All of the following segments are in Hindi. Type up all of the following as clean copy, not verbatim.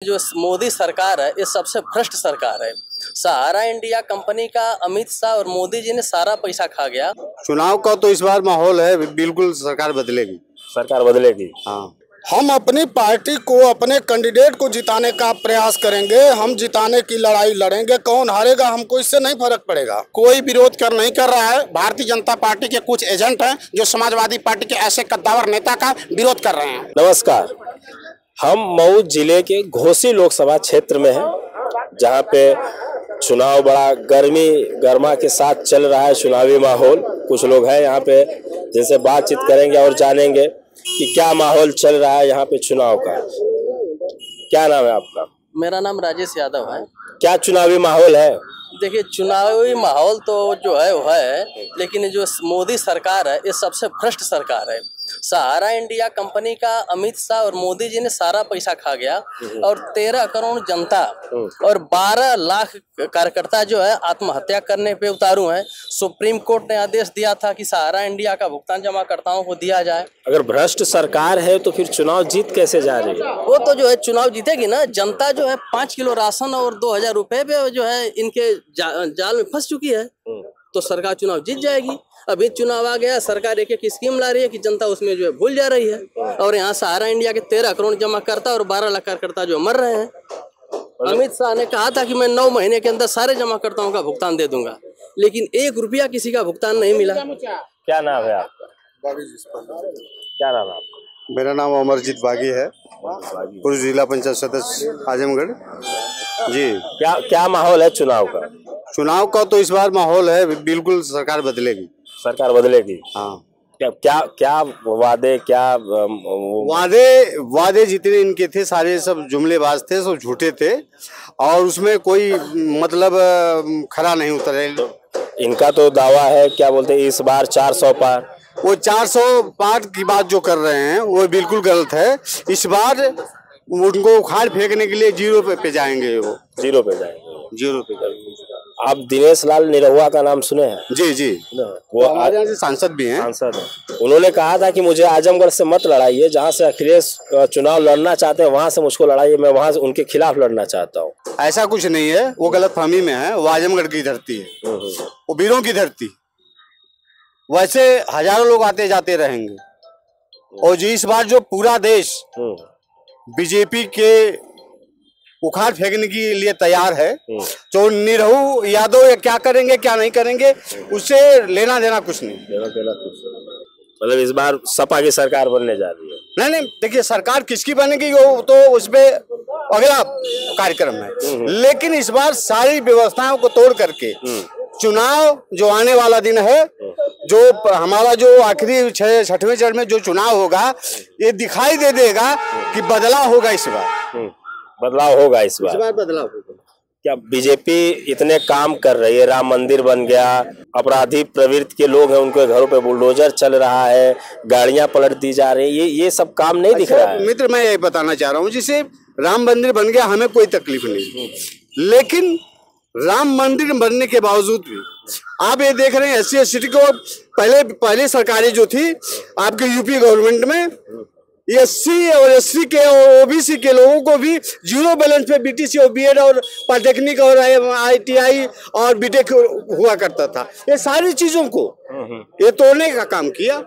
जो मोदी सरकार है ये सबसे भ्रष्ट सरकार है। सहारा इंडिया कंपनी का अमित शाह और मोदी जी ने सारा पैसा खा गया। चुनाव का तो इस बार माहौल है, बिल्कुल सरकार बदलेगी। सरकार बदलेगी। हाँ, हम अपनी पार्टी को, अपने कैंडिडेट को जिताने का प्रयास करेंगे। हम जिताने की लड़ाई लड़ेंगे। कौन हारेगा हमको इससे नहीं फर्क पड़ेगा। कोई विरोध नहीं कर रहा है। भारतीय जनता पार्टी के कुछ एजेंट हैं जो समाजवादी पार्टी के ऐसे कद्दावर नेता का विरोध कर रहे हैं। नमस्कार, हम मऊ जिले के घोसी लोकसभा क्षेत्र में हैं, जहां पे चुनाव बड़ा गर्मा के साथ चल रहा है। चुनावी माहौल, कुछ लोग हैं यहाँ पे जिनसे बातचीत करेंगे और जानेंगे कि क्या माहौल चल रहा है यहाँ पे चुनाव का। क्या नाम है आपका? मेरा नाम राजेश यादव है। क्या चुनावी माहौल है? देखिए, चुनावी माहौल तो जो है वो है, लेकिन जो मोदी सरकार है ये सबसे भ्रष्ट सरकार है। सहारा इंडिया कंपनी का अमित शाह और मोदी जी ने सारा पैसा खा गया और 13 करोड़ जनता और 12 लाख कार्यकर्ता जो है आत्महत्या करने पे उतारू हैं। सुप्रीम कोर्ट ने आदेश दिया था कि सहारा इंडिया का भुगतान जमाकर्ताओं को दिया जाए। अगर भ्रष्ट सरकार है तो फिर चुनाव जीत कैसे जा रही है? वो तो जो है चुनाव जीतेगी ना। जनता जो है 5 किलो राशन और 2000 रुपए पे जो है इनके जाल में फंस चुकी है, तो सरकार चुनाव जीत जाएगी। अभी चुनाव आ गया, सरकार एक स्कीम ला रही है कि जनता उसमें जो है भूल जा रही है, और यहाँ सहारा इंडिया के 13 करोड़ जमा करता और 12 लाख कार्यकर्ता जो मर रहे हैं। अमित शाह ने कहा था कि मैं 9 महीने के अंदर सारे जमाकर्ताओं का भुगतान दे दूंगा, लेकिन 1 रुपया किसी का भुगतान नहीं मिला। क्या नाम है आपका? क्या नाम है आपका? मेरा नाम अमरजीत बागी है, पूर्व जिला पंचायत सदस्य आजमगढ़ जी। क्या माहौल है चुनाव का? चुनाव का तो इस बार माहौल है, बिल्कुल सरकार बदलेगी। सरकार बदलेगी। हाँ, क्या वादे जितने इनके थे सारे सब जुमलेबाज थे, सब झूठे थे और उसमें कोई मतलब खरा नहीं उतरे। इनका तो दावा है, क्या बोलते हैं, इस बार 400 पार। वो 400 पार की बात जो कर रहे हैं वो बिल्कुल गलत है। इस बार उनको उखाड़ फेंकने के लिए 0 पे जाएंगे। वो 0 पे जाएंगे। 0 पे जाएंगे। आप दिनेश लाल निरहुआ का नाम सुने हैं? जी जी, वो हमारे यहाँ से सांसद भी हैं। सांसद हैं। उन्होंने कहा था कि मुझे आजमगढ़ से मत लड़ाइए, जहाँ से अखिलेश चुनाव लड़ना चाहते हैं वहां से मुझको लड़ाइए, मैं वहां से उनके खिलाफ लड़ना चाहता हूँ। ऐसा कुछ नहीं है, वो गलतफहमी में है। वो आजमगढ़ की धरती है, वो वीरों की धरती। वैसे हजारों लोग आते जाते रहेंगे, और जो इस बार जो पूरा देश बीजेपी के उखाड़ फेंकने के लिए तैयार है, तो निरहु यादव क्या करेंगे क्या नहीं करेंगे उससे लेना देना कुछ नहीं। मतलब इस बार सपा की सरकार बनने जा रही है। नहीं, देखिए सरकार किसकी बनेगी वो तो उसपे अगला कार्यक्रम है, लेकिन इस बार सारी व्यवस्थाओं को तोड़ करके चुनाव जो आने वाला दिन है, जो हमारा जो आखिरी 6वें चरण में जो चुनाव होगा, ये दिखाई दे देगा कि बदलाव होगा। इस बार बदलाव होगा। इस बार बदलाव होगा। क्या बीजेपी इतने काम कर रही है, राम मंदिर बन गया, अपराधी प्रवृत्ति के लोग हैं उनके घरों पे बुलडोजर चल रहा है, गाड़ियां पलट दी जा रही है, ये सब काम नहीं दिख रहा है? मित्र, मैं यही बताना चाह रहा हूँ, जिसे राम मंदिर बन गया हमें कोई तकलीफ नहीं, लेकिन राम मंदिर बनने के बावजूद भी आप ये देख रहे हैं SC/ST को पहले सरकारें जो थी आपके यूपी गवर्नमेंट में, SC और SC के और OBC के लोगों को भी 0 बैलेंस पे BTC और BEd और पॉलिटेक्निक और ITI और BTech हुआ करता था। ये सारी चीजों को ये तोड़ने का काम किया।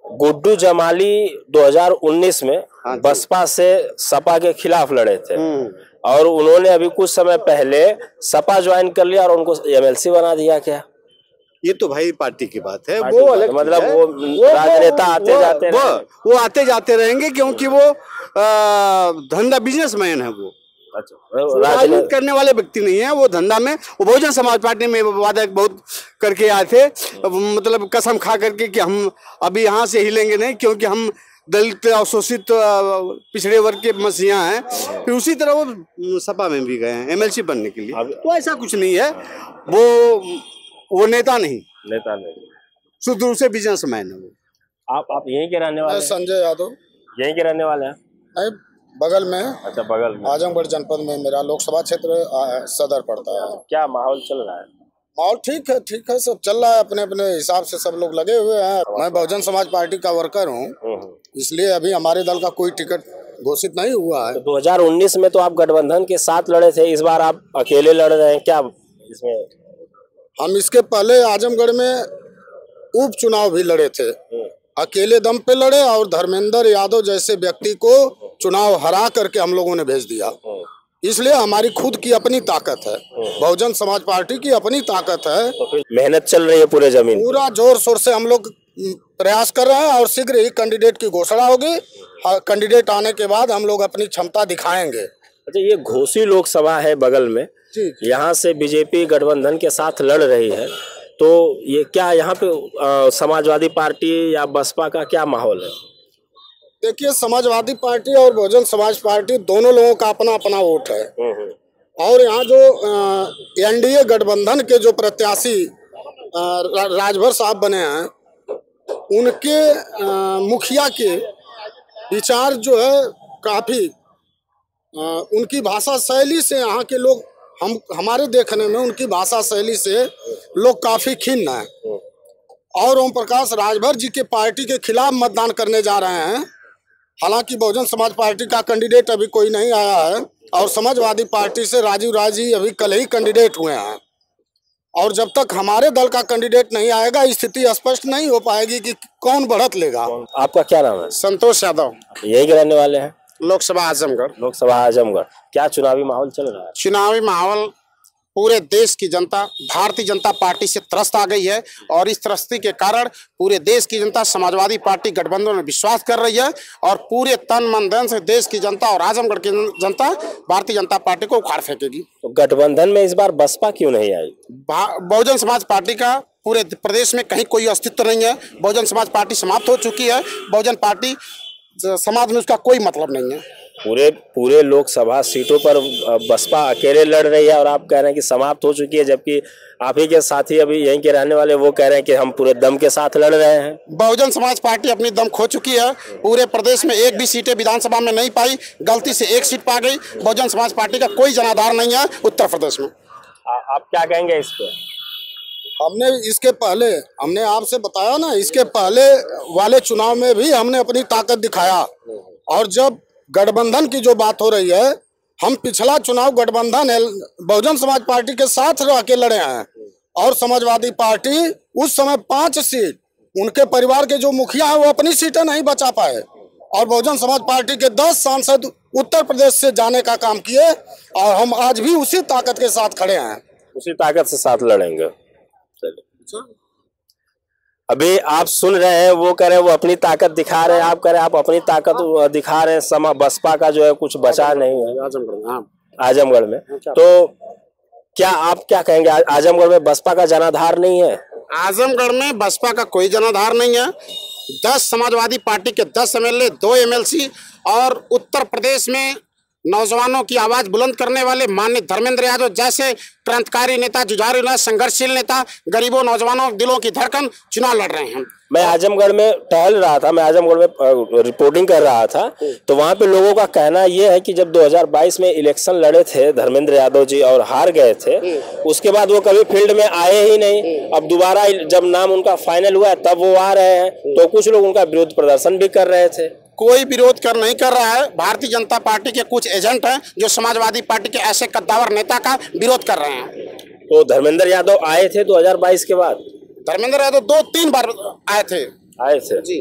गुड्डू जमाली 2019 में बसपा से सपा के खिलाफ लड़े थे, और उन्होंने अभी कुछ समय पहले सपा ज्वाइन कर लिया और उनको MLC बना दिया। क्या ये तो भाई पार्टी की बात है, वो अलग मतलब वो राजनेता वो आते जाते रहेंगे, क्योंकि वो धंधा बिजनेसमैन है। वो राजनीति करने वाले व्यक्ति नहीं है, वो धंधा में, वो बहुजन समाज पार्टी में वादा बहुत करके आए थे, मतलब कसम खा करके कि हम अभी यहाँ से हिलेंगे नहीं, क्योंकि हम दलित अवशोषित पिछड़े वर्ग के मसीहा हैं। फिर उसी तरह वो सपा में भी गए हैं MLC बनने के लिए। तो ऐसा कुछ नहीं है, वो नेता नहीं, शुद्ध रूप से बिजनेसमैन है वो। आप यहीं के रहने वाले? संजय यादव यहीं के रहने वाले हैं? नहीं, बगल में। अच्छा, बगल में। आजमगढ़ जनपद में मेरा लोकसभा क्षेत्र सदर पड़ता है। क्या माहौल चल रहा है? माहौल ठीक है, सब चल रहा है, अपने अपने हिसाब से सब लोग लगे हुए हैं। मैं बहुजन समाज पार्टी का वर्कर हूँ, इसलिए अभी हमारे दल का कोई टिकट घोषित नहीं हुआ है। तो 2019 में तो आप गठबंधन के साथ लड़े थे, इस बार आप अकेले लड़ रहे हैं, क्या इसमें? हम इसके पहले आजमगढ़ में उपचुनाव भी लड़े थे, अकेले दम पे लड़े और धर्मेंद्र यादव जैसे व्यक्ति को चुनाव हरा करके हम लोगों ने भेज दिया। इसलिए हमारी खुद की अपनी ताकत है, बहुजन समाज पार्टी की अपनी ताकत है। तो फिर मेहनत चल रही है पूरे जमीन, पूरा जोर शोर से हम लोग प्रयास कर रहे हैं और शीघ्र ही कैंडिडेट की घोषणा होगी। कैंडिडेट आने के बाद हम लोग अपनी क्षमता दिखाएंगे। अच्छा, ये घोसी लोकसभा है बगल में, यहाँ से बीजेपी गठबंधन के साथ लड़ रही है, तो ये क्या यहाँ पे समाजवादी पार्टी या बसपा का क्या माहौल है? देखिए, समाजवादी पार्टी और बहुजन समाज पार्टी दोनों लोगों का अपना अपना वोट है। और यहाँ जो एनडीए गठबंधन के जो प्रत्याशी राजभर साहब बने हैं, उनके मुखिया के विचार जो है काफी उनकी भाषा शैली से यहाँ के लोग, हमारे देखने में उनकी भाषा शैली से लोग काफी खिन्न हैं और ओम प्रकाश राजभर जी के पार्टी के खिलाफ मतदान करने जा रहे हैं। हालांकि बहुजन समाज पार्टी का कैंडिडेट अभी कोई नहीं आया है और समाजवादी पार्टी से राजीव राय जी अभी कल ही कैंडिडेट हुए हैं। और जब तक हमारे दल का कैंडिडेट नहीं आएगा, स्थिति स्पष्ट नहीं हो पाएगी कि कौन बढ़त लेगा। आपका क्या नाम है? संतोष यादव, यही के रहने वाले हैं? लोकसभा आजमगढ़। लोकसभा आजमगढ़, क्या चुनावी माहौल चल रहा है? चुनावी माहौल, पूरे देश की जनता भारतीय जनता पार्टी से त्रस्त आ गई है और इस त्रस्ती के कारण पूरे देश की जनता समाजवादी पार्टी गठबंधन में विश्वास कर रही है और पूरे तन मन धन से देश की जनता और आजमगढ़ की जनता भारतीय जनता पार्टी को उखाड़ फेंकेगी। तो गठबंधन में इस बार बसपा क्यों नहीं आई? बहुजन समाज पार्टी का पूरे प्रदेश में कहीं कोई अस्तित्व नहीं है। बहुजन समाज पार्टी समाप्त हो चुकी है। बहुजन पार्टी समाज में उसका कोई मतलब नहीं है। पूरे लोकसभा सीटों पर बसपा अकेले लड़ रही है और आप कह रहे हैं कि समाप्त हो चुकी है, जबकि आप ही के साथी अभी यहीं के रहने वाले वो कह रहे हैं कि हम पूरे दम के साथ लड़ रहे हैं। बहुजन समाज पार्टी अपनी दम खो चुकी है। पूरे प्रदेश में एक भी सीटें विधानसभा में नहीं पाई, गलती से एक सीट पा गई। बहुजन समाज पार्टी का कोई जनाधार नहीं है उत्तर प्रदेश में। आप क्या कहेंगे इस पे? हमने आपसे बताया ना, इसके पहले वाले चुनाव में भी हमने अपनी ताकत दिखाया। और जब गठबंधन की जो बात हो रही है, हम पिछला चुनाव गठबंधन बहुजन समाज पार्टी के साथ रह के लड़े हैं और समाजवादी पार्टी उस समय 5 सीट, उनके परिवार के जो मुखिया है वो अपनी सीटें नहीं बचा पाए और बहुजन समाज पार्टी के 10 सांसद उत्तर प्रदेश से जाने का काम किए और हम आज भी उसी ताकत के साथ खड़े हैं, उसी ताकत से साथ लड़ेंगे। अभी आप सुन रहे हैं, वो कह रहे हैं वो अपनी ताकत दिखा रहे हैं, आप कह रहे हैं आप अपनी ताकत दिखा रहे हैं। बसपा का जो है कुछ बचा नहीं है आजमगढ़ में। तो क्या आप क्या कहेंगे, आजमगढ़ में बसपा का जनाधार नहीं है? आजमगढ़ में बसपा का कोई जनाधार नहीं है। 10 समाजवादी पार्टी के 10 MLA, 2 MLC और उत्तर प्रदेश में नौजवानों की आवाज बुलंद करने वाले माननीय धर्मेंद्र यादव जैसे क्रांतिकारी नेता, जुझारू नेता, संघर्षशील नेता, गरीबों नौजवानों दिलों की धड़कन चुनाव लड़ रहे हैं। मैं आजमगढ़ में टहल रहा था, मैं आजमगढ़ में रिपोर्टिंग कर रहा था, तो वहाँ पे लोगों का कहना ये है कि जब 2022 में इलेक्शन लड़े थे धर्मेंद्र यादव जी और हार गए थे, उसके बाद वो कभी फील्ड में आए ही नहीं। अब दोबारा जब नाम उनका फाइनल हुआ तब वो आ रहे हैं, तो कुछ लोग उनका विरोध प्रदर्शन भी कर रहे थे। कोई विरोध नहीं कर रहा है। भारतीय जनता पार्टी के कुछ एजेंट हैं जो समाजवादी पार्टी के ऐसे कद्दावर नेता का विरोध कर रहे हैं। तो धर्मेंद्र यादव आए थे 2022 के बाद? धर्मेंद्र यादव 2-3 बार आए थे जी।